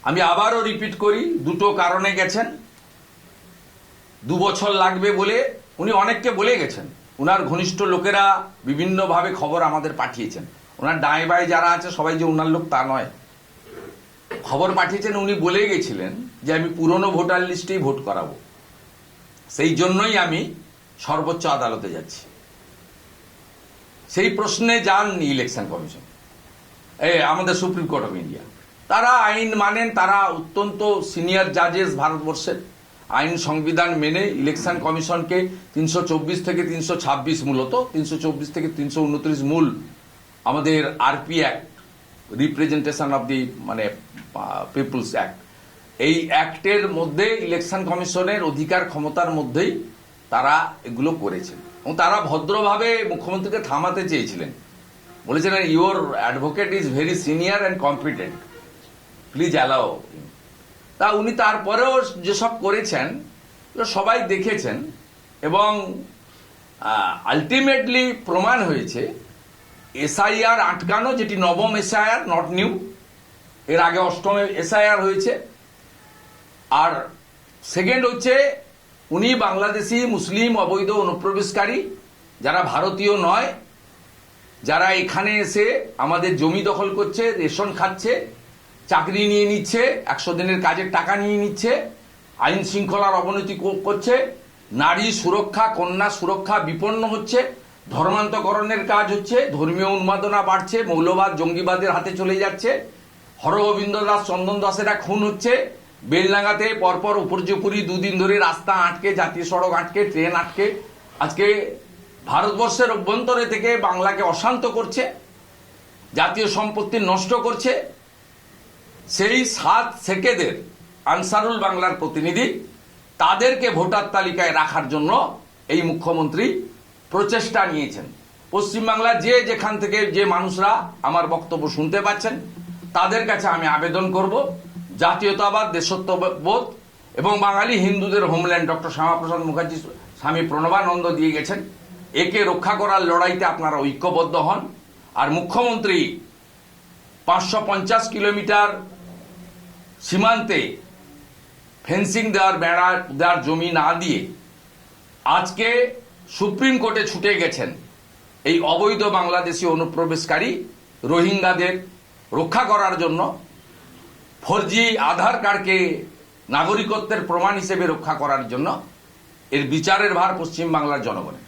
আমি আবারও রিপিট করি, দুটো কারণে গেছেন। 2 বছর লাগবে বলে উনি অনেককে বলে গেছেন। উনার ঘনিষ্ঠ লোকেরা বিভিন্নভাবে খবর আমাদের পাঠিয়েছেন। ওনার ডাঁয়ে বাঁয়ে যারা আছে সবাই যে উনার লোক তা নয়, খবর পাঠিয়েছেন। উনি বলে গেছিলেন যে আমি পুরনো ভোটার লিস্টেই ভোট করাবো, সেই জন্যই আমি সর্বোচ্চ আদালতে যাচ্ছি। সেই প্রশ্নে যাননি ইলেকশন কমিশন, আমাদের সুপ্রিম কোর্ট অফ ইন্ডিয়া। তারা আইন মানেন, তারা অত্যন্ত সিনিয়র জাজেস ভারতবর্ষের। আইন সংবিধান মেনে ইলেকশন কমিশনকে 324 থেকে 326, মূলত 324 থেকে 329 মূল আমাদের RP act, representation of the মানে পিপলস অ্যাক্ট, এই অ্যাক্টের মধ্যে ইলেকশন কমিশনের অধিকার ক্ষমতার মধ্যেই তারা এগুলো করেছেন। এবং তারা ভদ্রভাবে মুখ্যমন্ত্রীকে থামাতে চেয়েছিলেন, বলেছিলেন your advocate is very senior and competent, please allow. তা উনি তারপরেও যেসব করেছেন সবাই দেখেছেন, এবং আলটিমেটলি প্রমাণ হয়েছে এসআইআর আটকানো, যেটি নবম এসআইআর, নট নিউ, এর আগে অষ্টম এসআইআর হয়েছে। আর সেকেন্ড হচ্ছে উনি বাংলাদেশি মুসলিম অবৈধ অনুপ্রবেশকারী যারা ভারতীয় নয়, যারা এখানে এসে আমাদের জমি দখল করছে, রেশন খাচ্ছে, চাকরি নিয়ে নিচ্ছে, 100 দিনের কাজের টাকা নিয়ে নিচ্ছে, আইন শৃঙ্খলার অবনতি করছে, নারী সুরক্ষা, কন্যা সুরক্ষা বিপন্ন হচ্ছে, ধর্মান্তকরণের কাজ হচ্ছে, ধর্মীয় উন্মাদনা বাড়ছে, মৌলবাদ জঙ্গিবাদের হাতে চলে যাচ্ছে, হরগোবিন্দ দাস, চন্দন দাসেরা খুন হচ্ছে, বেলডাঙ্গাতে পরপর উপর্যুপুরি 2 দিন ধরে রাস্তা আটকে, জাতীয় সড়ক আটকে, ট্রেন আটকে, আজকে ভারতবর্ষের অভ্যন্তরে থেকে বাংলাকে অশান্ত করছে, জাতীয় সম্পত্তি নষ্ট করছে। সেই 7 সেকেদের আনসারুল বাংলার প্রতিনিধি, তাদেরকে ভোটার তালিকায় রাখার জন্য এই মুখ্যমন্ত্রী প্রচেষ্টা নিয়েছেন। পশ্চিমবাংলার যে যেখান থেকে যে মানুষরা আমার বক্তব্য শুনতে পাচ্ছেন, তাদের কাছে আমি আবেদন করব, জাতীয়তাবাদ, দেশত্ববোধ এবং বাঙালি হিন্দুদের হোমল্যান্ড ডক্টর শ্যামাপ্রসাদ মুখার্জি স্বামী প্রণবানন্দ দিয়ে গেছেন, একে রক্ষা করার লড়াইতে আপনারা ঐক্যবদ্ধ হন। আর মুখ্যমন্ত্রী 550 কিলোমিটার সীমান্তে ফেন্সিং দেওয়ার, বেড়া দেওয়ার জমি না দিয়ে আজকে সুপ্রিম কোর্টে ছুটে গেছেন এই অবৈধ বাংলাদেশি অনুপ্রবেশকারী রোহিঙ্গাদের রক্ষা করার জন্য, 4G আধার কার্ডকে নাগরিকত্বের প্রমাণ হিসেবে রক্ষা করার জন্য। এর বিচারের ভার পশ্চিমবাংলার জনগণের।